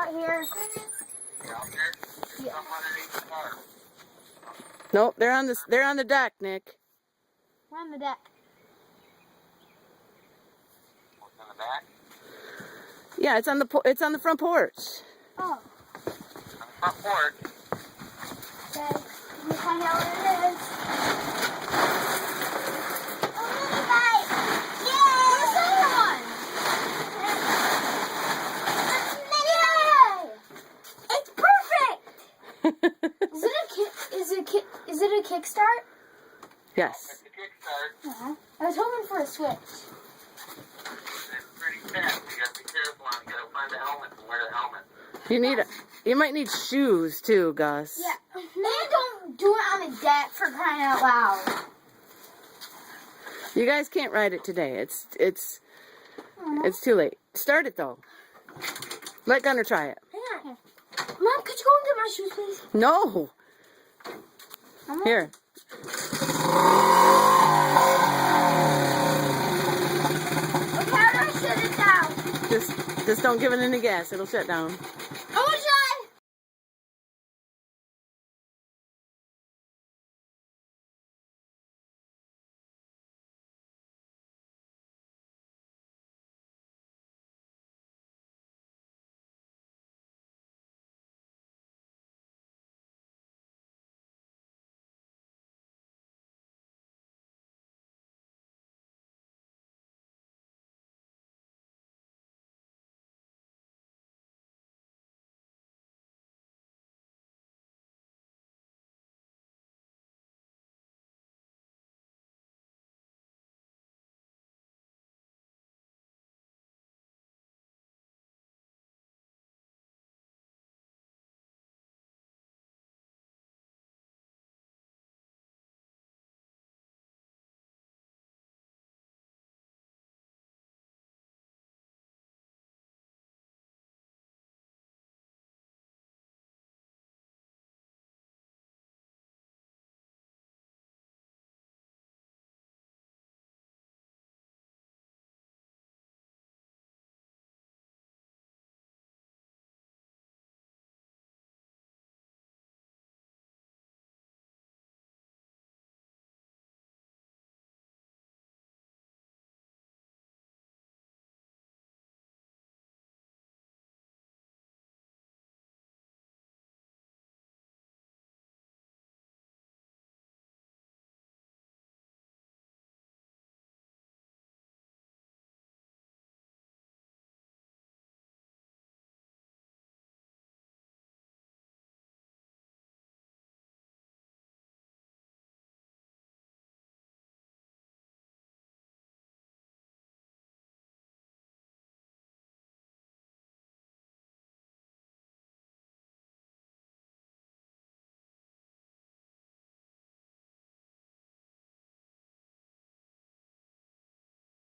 out here? Out there? There's some underneath the car. Nope, they're on the deck, Nick. We're on the deck. What's in the back? Yeah, it's on the front porch. Oh. On the front porch. Okay. Can you find out what it is? Oh, minibike! Yay! Where's the other one? Yay! It's perfect! Is it a kickstart? Yes. It's a kickstart. Uh-huh. I was hoping for a switch. It's pretty fast. You gotta be careful on it. You gotta find the helmet and wear the helmet. You might need shoes too, Gus. Yeah. Man, don't do it on the deck for crying out loud. You guys can't ride it today. It's too late. Start it though. Let Gunner try it. Hang on. Mom, could you go and get my shoes, please? No. Here. Okay, how do I shut it down? Just don't give it any gas. It'll shut down.